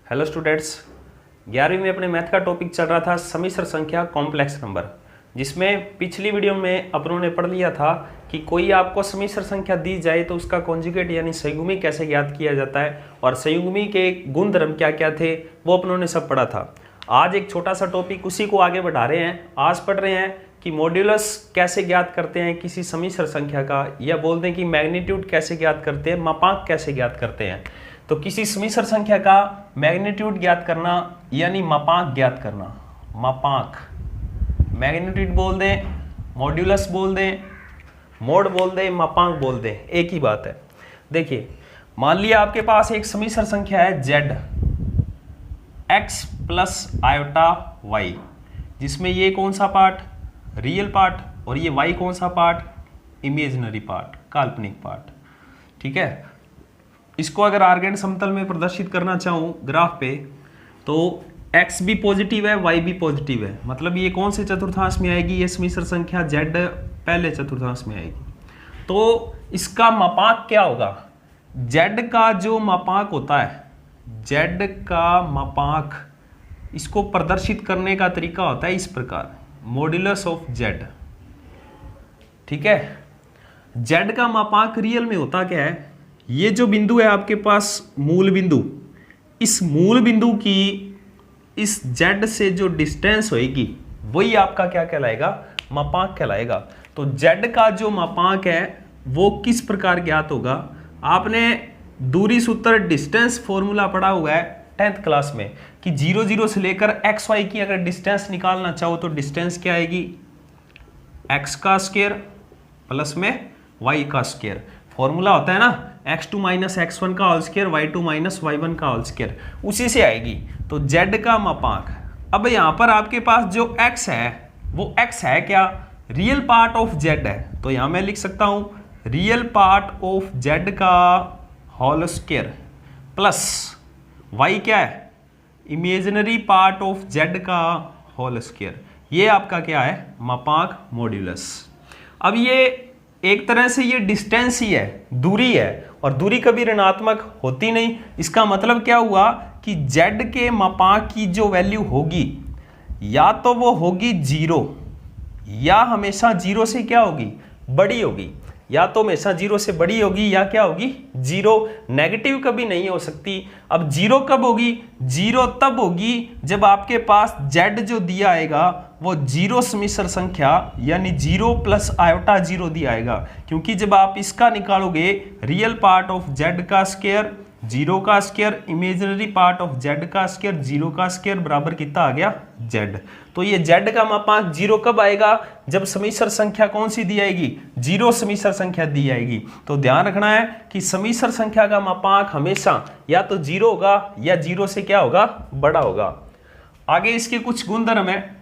Hello students, 11वीं में अपने मैथ का टॉपिक चल रहा था समिश्र संख्या कॉम्प्लेक्स नंबर, जिसमें पिछली वीडियो में अपनों ने पढ़ लिया था कि कोई आपको समिश्र संख्या दी जाए तो उसका कॉन्जुगेट यानी संयुग्मी कैसे ज्ञात किया जाता है और संयुग्मी के गुणधर्म क्या क्या थे वो अपनों ने सब पढ़ा था। आज एक छोटा सा टॉपिक उसी को आगे बढ़ा रहे हैं। आज पढ़ रहे हैं कि मॉड्यूलस कैसे ज्ञात करते हैं किसी समिश्र संख्या का, या बोल दें कि मैग्नीट्यूड कैसे ज्ञात करते हैं, मापांक कैसे ज्ञात करते हैं। तो किसी समिश्र संख्या का मैग्नीट्यूड ज्ञात करना यानी मापांक ज्ञात करना, मापांक, मैग्नीट्यूड बोल दें, मॉड्यूलस बोल दें, मोड बोल दें, मापांक बोल दें, एक ही बात है। देखिए, मान लिया आपके पास एक समिश्र संख्या है z x plus iota y, जिसमें ये कौन सा पार्ट, रियल पार्ट, और ये y कौन सा पार्ट, इमेजिनरी पार्ट, काल्पनिक पार्ट। ठीक है, इसको अगर आर्गेंड समतल में प्रदर्शित करना चाहूँ ग्राफ पे, तो x भी पॉजिटिव है, y भी पॉजिटिव है, मतलब ये कौन से चतुर्थांश में आएगी, ये समिश्र संख्या z पहले चतुर्थांश में आएगी। तो इसका मापांक क्या होगा, z का जो मापांक होता है, z का मापांक, इसको प्रदर्शित करने का तरीका होता है इस प्रकार, मॉड्यूलस ऑफ z। ठीक है, z का मापांक रियल में होता क्या है, ये जो बिंदु है आपके पास मूल बिंदु, इस मूल बिंदु की इस z से जो डिस्टेंस होएगी वही आपका क्या कहलाएगा, मापांक कहलाएगा। तो z का जो मापांक है वो किस प्रकार ज्ञात होगा, आपने दूरी सूत्र डिस्टेंस फॉर्मूला पढ़ा हुआ है 10th क्लास में कि 0 0 से लेकर x y की अगर डिस्टेंस निकालना चाहो तो डिस्टेंस क्या आएगी, x का स्क्वायर प्लस में y का स्क्वायर। फॉर्मूला होता है ना x2 माइनस x1 का whole square, y2 minus y1 का होल स्क्वायर, उसी से आएगी। तो z का मापांक, अब यहाँ पर आपके पास जो x है वो x है क्या, रियल पार्ट ऑफ z है, तो यहाँ मैं लिख सकता हूँ रियल पार्ट ऑफ z का होल स्क्वायर प्लस y क्या है, इमेजिनरी पार्ट ऑफ z का होल स्क्वायर। ये आपका क्या है, मापांक, मॉड्यूलस। अब ये एक तरह से ये डिस्टेंस ही है, दूरी है, और दूरी कभी ऋणात्मक होती नहीं। इसका मतलब क्या हुआ कि z के मापांक की जो वैल्यू होगी या तो वो होगी 0, या हमेशा 0 से क्या होगी, बड़ी होगी, या तो हमेशा 0 से बड़ी होगी या क्या होगी, 0, नेगेटिव कभी नहीं हो सकती। अब 0 कब होगी, 0 तब होगी जब आपके पास z जो दिया आएगा वो 0 समिश्र संख्या यानी 0 प्लस आयोटा 0 दिया आएगा, क्योंकि जब आप इसका निकालोगे रियल पार्ट ऑफ z का स्क्वायर 0 का square, imaginary part of z का स्क्वायर 0 का स्क्वायर बराबर कितना आ गया, z। तो ये z का मापांक 0 कब आएगा, जब समिश्र संख्या कौन सी दी आएगी, 0 समिश्र संख्या दी आएगी। तो ध्यान रखना है कि समिश्र संख्या का मापांक हमेशा या तो 0 होगा या 0 से क्या होगा, बड़ा होगा। आगे इसके कुछ गुणधर्म है,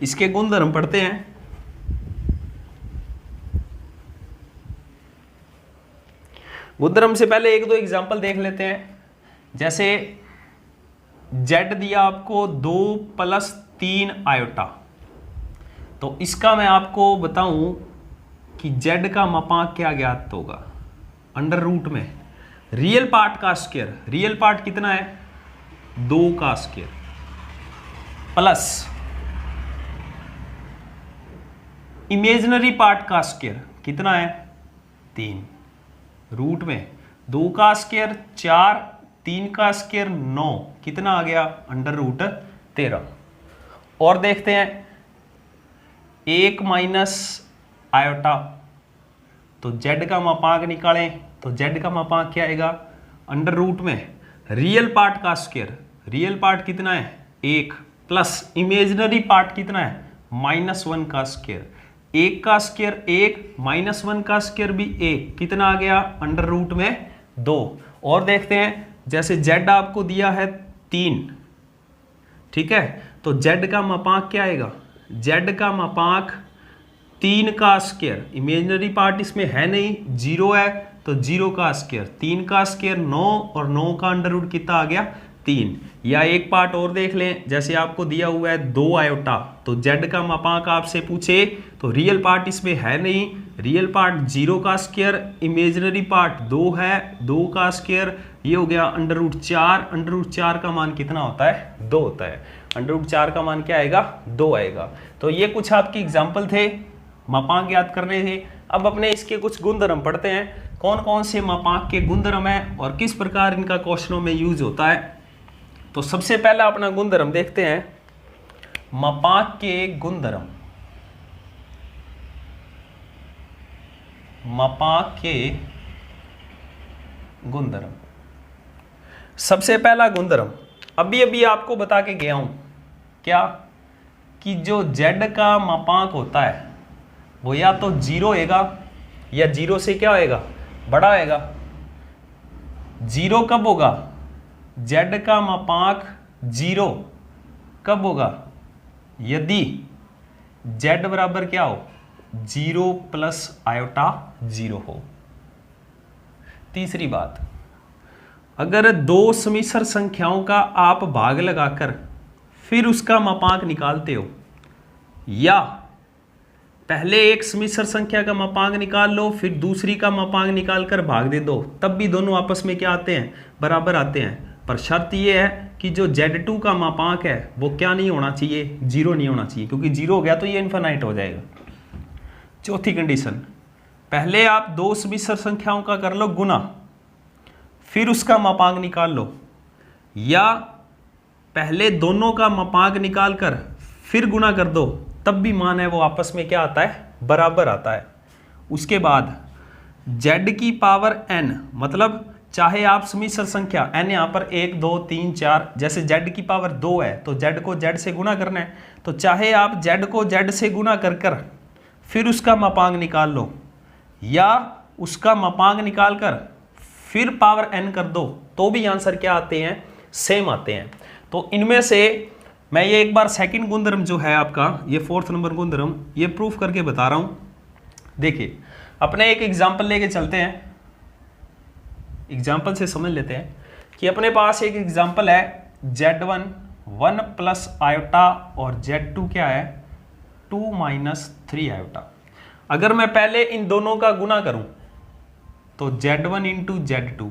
इसके गुणधर्म पढ़ते हैं। गुणधर्म से पहले एक दो एग्जांपल देख लेते हैं। जैसे z दिया आपको 2 प्लस 3 आयोटा, तो इसका मैं आपको बताऊं कि z का मापांक क्या ज्ञात होगा, अंडर रूट में रियल पार्ट का स्क्वायर, रियल पार्ट कितना है, 2 का स्क्वायर, प्लस इमेजिनरी पार्ट का स्क्वायर कितना है, 3, रूट में 2 का स्क्वायर 4, 3 का स्क्वायर 9, कितना आ गया, अंडर रूट 13। और देखते हैं 1 माइनस आयोटा, तो z का मापांक निकालें तो z का मापांक क्या आएगा, अंडर रूट में रियल पार्ट का स्क्वायर, रियल पार्ट कितना है 1, प्लस इमेजिनरी पार्ट कितना है -1 का स्क्वायर, 1 का स्क्वायर 1, -1 का स्क्वायर भी 1, कितना आ गया, अंडर रूट में 2। और देखते हैं, जैसे z आपको दिया है 3, ठीक है, तो z का मापांक क्या आएगा, z का मापांक 3 का स्क्वायर, इमेजिनरी पार्ट इसमें है नहीं, 0 है, तो 0 का स्क्वायर, 3 का स्क्वायर 9, और 9 का अंडर रूट कितना आ गया, 3। या एक पार्ट और देख लें, जैसे आपको दिया हुआ है 2 आयोटा, तो z का मापांक आपसे पूछे तो रियल पार्ट इसमें है नहीं, रियल पार्ट 0 का स्क्वायर, इमेजिनरी पार्ट 2 है, 2 का स्क्वायर, ये हो गया √4, √4 का मान कितना होता है 2 होता है, √4 का मान क्या आएगा 2 आएगा। तो ये कुछ आपकी एग्जाम्पल थे, मापांक याद करने थे। अब अपने इसके कुछ गुणधर्म पढ़ते हैं, कौन कौन से मापांक के गुणधर्म हैं और किस प्रकार इनका क्वेश्चनों में यूज होता है। तो सबसे पहला अपना गुणधर्म देखते हैं, मापांक के गुणधर्म। मापांक के गुणधर्म, सबसे पहला गुणधर्म अभी अभी आपको बता के गया हूं, क्या कि जो z का मापांक होता है वो या तो 0 होएगा या 0 से क्या होएगा बड़ा होएगा। 0 कब होगा, z का मापांक 0 कब होगा, यदि z बराबर क्या हो 0 प्लस आयोटा 0 हो। तीसरी बात, अगर दो समिश्र संख्याओं का आप भाग लगाकर फिर उसका मापांक निकालते हो, या पहले एक समिश्र संख्या का मापांक निकाल लो फिर दूसरी का मापांक निकाल कर भाग दे दो, तब भी दोनों आपस में क्या आते हैं बराबर आते हैं। पर शर्त यह है कि जो Z2 का मापांक है वो क्या नहीं होना चाहिए, 0 नहीं होना चाहिए, क्योंकि 0 हो गया तो ये इनफाइनाइट हो जाएगा। चौथी कंडीशन, पहले आप दो समिश्र संख्याओं का कर लो गुना फिर उसका मापांक निकाल लो, या पहले दोनों का मापांक निकाल कर फिर गुना कर दो, तब भी मान है वो आपस में क्या आता है बराबर आता है। उसके बाद z की पावर n, मतलब चाहे आप समिश्र संख्या n यहाँ पर 1 2 3 4, जैसे z की पावर 2 है तो z को z से गुना करना है, तो चाहे आप z को z से गुना कर कर फिर उसका मापांक निकाल लो, या उसका मापांक निकाल कर फिर पावर n कर दो, तो भी आंसर क्या आते हैं सेम आते हैं। तो इनमें से मैं ये एक बार सेकंड गुणधर्म जो है आपका, ये 4th नंबर गुणधर्म, ये प्रूफ करके बता रहा हूं। देखिए अपने एक एग्जांपल लेके चलते हैं, एग्जांपल से समझ लेते हैं कि अपने पास एक एग्जांपल है Z1 1 प्लस आयोटा और Z2 क्या है 2 माइनस 3 आयोटा। अगर मैं पहले इन दोनों का गुना करूं तो Z1 इंटू Z2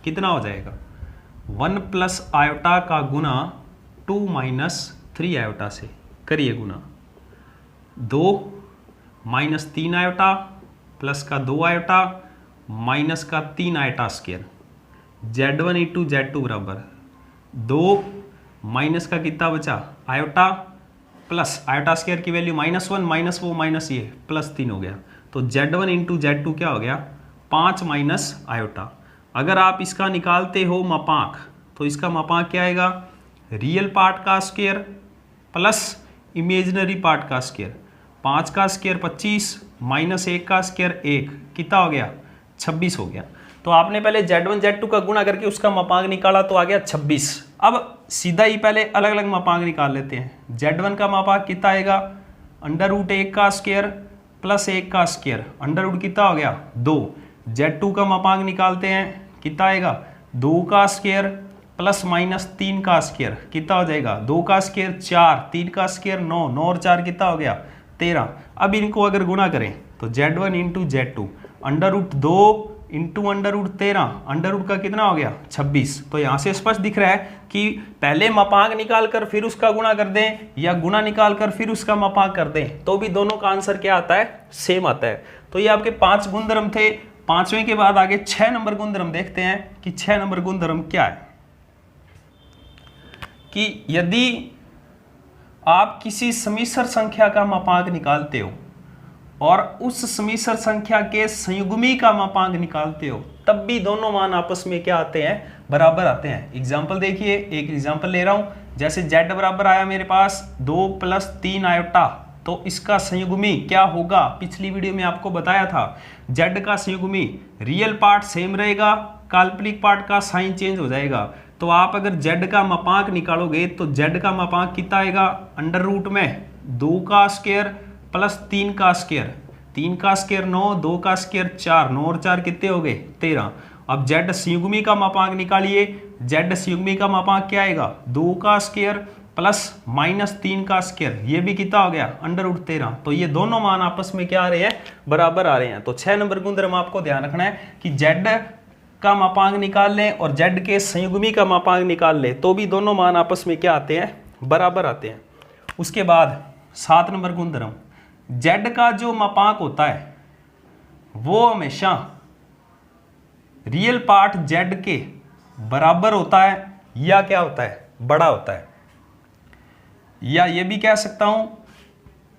कितना हो जाएगा, 1 प्लस आयोटा का गुना 2 माइनस 3 आयोटा से करिए गुना, 2 माइनस 3 आयोटा प्लस का 2 आयोटा माइनस का 3 iota square, Z1 into Z2 बराबर 2 माइनस का कितना बचा आयोटा प्लस आयोटा स्क्वायर की वैल्यू -1 माइनस वो माइनस ये प्लस 3 हो गया, तो Z1 इंटू Z2 क्या हो गया 5 माइनस आयोटा। अगर आप इसका निकालते हो मापांक तो इसका मापांक क्या आएगा, रियल पार्ट का स्क्वायर प्लस इमेजिनरी पार्ट का स्क्वायर, 5 का स्क्वायर 25 माइनस 1 का स्क्वायर 1, कितना हो गया 26 हो गया। तो आपने पहले Z1 Z2 का गुणा करके उसका मापांक निकाला तो आ गया 26। अब सीधा ही पहले अलग अलग मापांक निकाल लेते हैं। Z1 का मापांक कितना आएगा, √1 का स्क्वायर प्लस 1 का स्क्वायर, √ कितना हो गया 2। Z2 का मापांक निकालते हैं, कितना आएगा 2 का स्क्वायर प्लस माइनस 3 का स्क्वायर, कितना हो जाएगा 2 का स्क्वायर 4, 3 का स्क्वायर 9, 9 और 4 कितना हो गया 13। अब इनको अगर गुणा करें तो Z1 इंटू Z2 √2 इंटू √13, √ का कितना हो गया 26। तो यहाँ से स्पष्ट दिख रहा है कि पहले मापांक निकाल कर फिर उसका गुणा कर दें या गुणा निकाल कर फिर उसका मापांक कर दें, तो भी दोनों का आंसर क्या आता है सेम आता है। तो ये आपके 5 गुणधर्म थे। 5वें के बाद आगे 6 नंबर गुणधर्म देखते हैं कि 6 नंबर गुणधर्म क्या है, कि यदि आप किसी समिश्र संख्या का मापांक निकालते हो और उस समिश्र संख्या के संयुग्मी का मापांक निकालते हो, तब भी दोनों मान आपस में क्या आते हैं बराबर आते हैं। एग्जाम्पल देखिए, एक एग्जाम्पल ले रहा हूं, जैसे z बराबर आया मेरे पास 2 प्लस 3 आयोटा, तो इसका संयुग्मी क्या होगा, पिछली वीडियो में आपको बताया था z का संयुग्मी रियल पार्ट सेम रहेगा, काल्पनिक पार्ट का साइन चेंज हो जाएगा। तो आप अगर z का मापांक निकालोगे तो z का मापांक कितना आएगा, √ में 2 का स्क्वायर प्लस 3 का स्क्वायर, 3 का स्क्वायर 9, 2 का स्क्वायर 4, 9 और 4 कितने हो गए 13। अब z संयुग्मी का मापांक निकालिए, z संयुग्मी का मापांक क्या आएगा 2 का स्क्वायर प्लस -3 का स्क्वायर, ये भी कितना हो गया √13। तो ये दोनों मान आपस में क्या आ रहे हैं बराबर आ रहे हैं। तो 6 नंबर गुणधर्म आपको ध्यान रखना है कि z का मापांक निकाल लें और z के संयुग्मी का मापांक निकाल लें तो भी दोनों मान आपस में क्या आते हैं, बराबर आते हैं। उसके बाद 7 नंबर गुणधर्म, z का जो मापांक होता है वो हमेशा रियल पार्ट z के बराबर होता है या क्या होता है, बड़ा होता है। या ये भी कह सकता हूं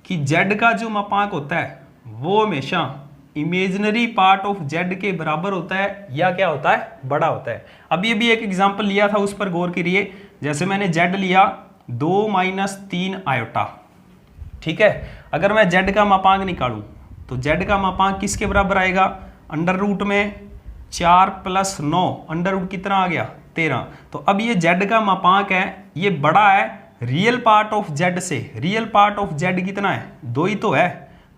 कि z का जो मापांक होता है वो हमेशा इमेजिनरी पार्ट ऑफ z के बराबर होता है या क्या होता है, बड़ा होता है। अब ये भी एक एग्जांपल लिया था, उस पर गौर करिए। जैसे मैंने z लिया 2 - 3 आयोटा, ठीक है। अगर मैं z का मापांक निकालूं तो z का मापांक किसके बराबर आएगा, अंडर रूट में 4 + 9, अंडर रूट कितना आ गया, 13। तो अब ये z का मापांक है, ये बड़ा है रियल पार्ट ऑफ z से। रियल पार्ट ऑफ z कितना है, 2 ही तो है,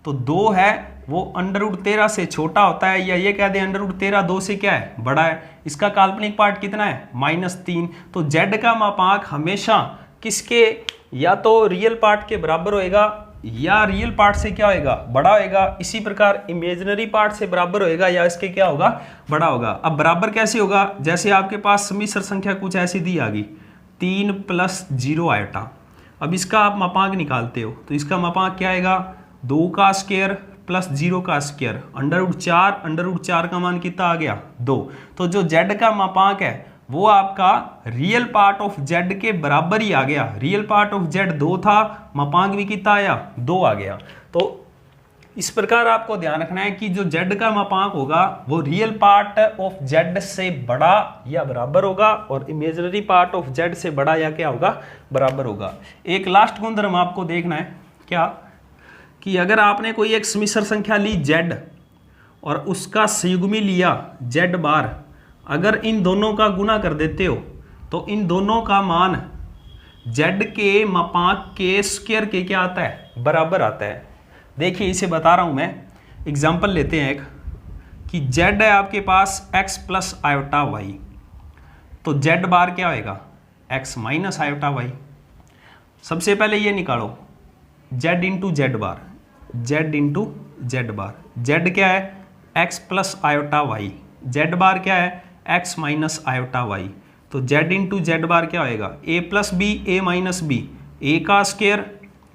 तो 2 है, वो अंडर रूट 13 से छोटा होता है, या ये कह दें अंडर रूट 13 2 से क्या है, बड़ा है। इसका काल्पनिक पार्ट कितना है, -3। तो z का मापांक हमेशा किसके, या तो रियल पार्ट के बराबर होएगा या रियल पार्ट से क्या होएगा, बड़ा होएगा। इसी प्रकार इमेजिनरी पार्ट से बराबर होएगा या इसके क्या होगा, बड़ा होगा। अब बराबर कैसे होगा, जैसे आपके पास सम्मिश्र संख्या कुछ ऐसी दी आ गई 3 + 0 आयोटा। अब इसका आप मापांक निकालते हो तो इसका मापांक क्या आएगा, 2 का स्क्वायर + 0 का square, under root 4, under root 4 का मान कितना आ गया, 2। तो जो z का मापांक है वो आपका रियल पार्ट ऑफ z के बराबर ही आ गया। रियल पार्ट ऑफ z 2 था, मापांक भी कितना आया, 2 आ गया। तो इस प्रकार आपको ध्यान रखना है कि जो z का मापांक होगा वो रियल पार्ट ऑफ z से बड़ा या बराबर होगा और इमेजिनरी पार्ट ऑफ z से बड़ा या क्या होगा, बराबर होगा। एक लास्ट गुणधर्म आपको देखना है, क्या कि अगर आपने कोई एक सम्मिश्र संख्या ली z और उसका संयुग्मी लिया z बार, अगर इन दोनों का गुणा कर देते हो तो इन दोनों का मान z के मापांक के स्क्वायर के क्या आता है, बराबर आता है। देखिए इसे बता रहा हूं मैं, एग्जांपल लेते हैं एक, कि z है आपके पास x + आयोटा y, तो z बार क्या होएगा, x - आयोटा y। सबसे पहले ये निकालो z × z बार, z × z बार, z क्या है, x + आयोटा y, z बार क्या है, x - आयोटा y। तो z × z बार क्या होएगा, a + b, a - b, a का स्क्वायर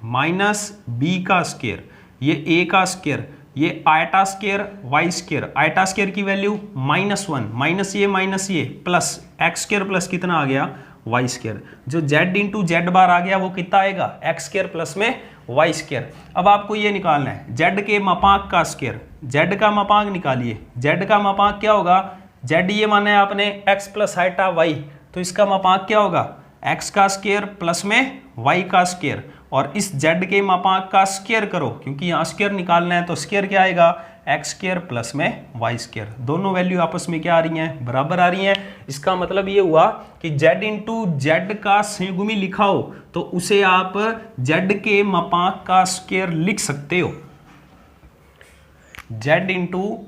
माइनस b का स्क्वायर, ये a का स्क्वायर, ये eta square y square, eta square की वैल्यू -1, माइनस ये प्लस x स्क्वायर प्लस कितना आ गया, y स्क्वायर। जो z × z बार आ गया वो कितना आएगा, x स्क्वायर प्लस में y स्क्वायर। अब आपको ये निकालना है z के मापांक का स्क्वायर, z का मापांक निकालिए। z का मापांक क्या होगा, z ये माना है आपने x + आयटा y, तो इसका मापांक क्या होगा, x का स्क्वायर प्लस में y का स्क्वायर, और इस z के मापांक का स्क्वायर करो, क्योंकि यहाँ स्क्वायर निकालना है, तो स्क्वायर क्या आएगा, x स्क्वायर प्लस में y स्क्वायर। दोनों वैल्यू आपस में क्या आ रही हैं, बराबर आ रही हैं। इसका मतलब ये हुआ कि z × z का संयुग्मी लिखा हो तो उसे आप z के मापांक का स्क्वायर लिख सकते हो। z ×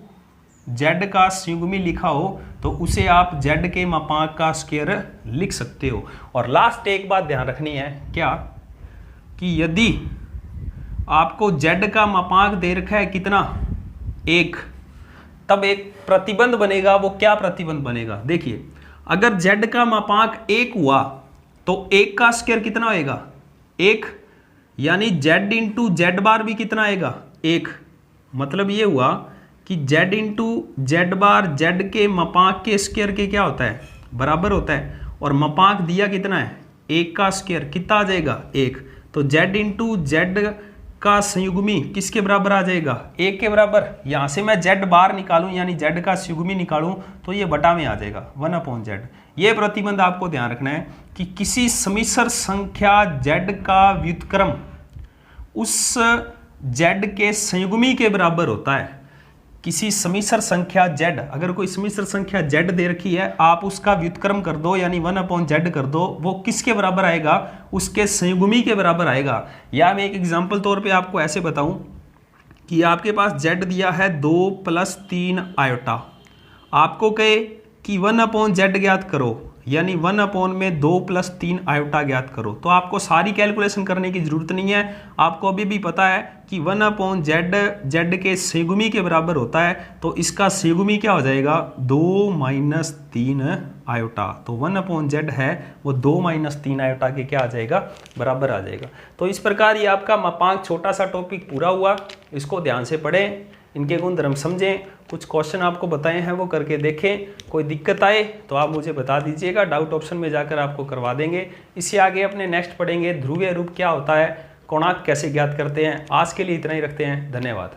z का संयुग्मी लिखा हो तो उसे आप z के मापांक का स्क्वायर लिख सकते हो। और लास्ट एक बात ध्यान रखनी है, क्या कि यदि आपको z का मापांक दे रखा है कितना, 1, तब एक प्रतिबंध बनेगा। वो क्या प्रतिबंध बनेगा, देखिए अगर z का मापांक 1 हुआ तो 1 का स्क्वायर कितना होएगा, 1, यानी z × z बार भी कितना आएगा, 1। मतलब ये हुआ कि z × z बार z के मापांक के स्क्वायर के क्या होता है, बराबर होता है। और मापांक दिया कितना है, 1 का स्क्वायर कितना आ जाएगा, 1। तो z × z का संयुग्मी किसके बराबर आ जाएगा, 1 के बराबर। यहाँ से मैं z बार निकालूं यानी z का संयुग्मी निकालूं तो ये बटा में आ जाएगा 1/z। ये प्रतिबंध आपको ध्यान रखना है कि किसी सम्मिश्र संख्या z का व्युत्क्रम उस z के संयुग्मी के बराबर होता है। किसी सम्मिश्र संख्या z, अगर कोई सम्मिश्र संख्या z दे रखी है, आप उसका व्युत्क्रम कर दो यानी 1/z कर दो, वो किसके बराबर आएगा, उसके संयुग्मी के बराबर आएगा। या मैं एक एग्जांपल तौर पे आपको ऐसे बताऊं कि आपके पास z दिया है 2 + 3 आयोटा, आपको कहे कि 1/z ज्ञात करो, यानी 1 में 2 + 3 आयोटा ज्ञात करो। तो आपको सारी कैलकुलेशन करने की जरूरत नहीं है, आपको अभी भी पता है कि 1/z z के सेगुमी के बराबर होता है, तो इसका सेगुमी क्या हो जाएगा 2 - 3 आयोटा। तो 1/z है वो 2 - 3 आयोटा के क्या आ जाएगा, बराबर आ जाएगा। तो इस प्रकार ये आपका मापांक छोटा सा टॉपिक पूरा हुआ। इसको ध्यान से पढ़ें, इनके गुणधर्म समझें, कुछ क्वेश्चन आपको बताए हैं वो करके देखें। कोई दिक्कत आए तो आप मुझे बता दीजिएगा, डाउट ऑप्शन में जाकर आपको करवा देंगे। इससे आगे अपने नेक्स्ट पढ़ेंगे ध्रुवीय रूप क्या होता है, कोणार्क कैसे ज्ञात करते हैं। आज के लिए इतना ही रखते हैं, धन्यवाद।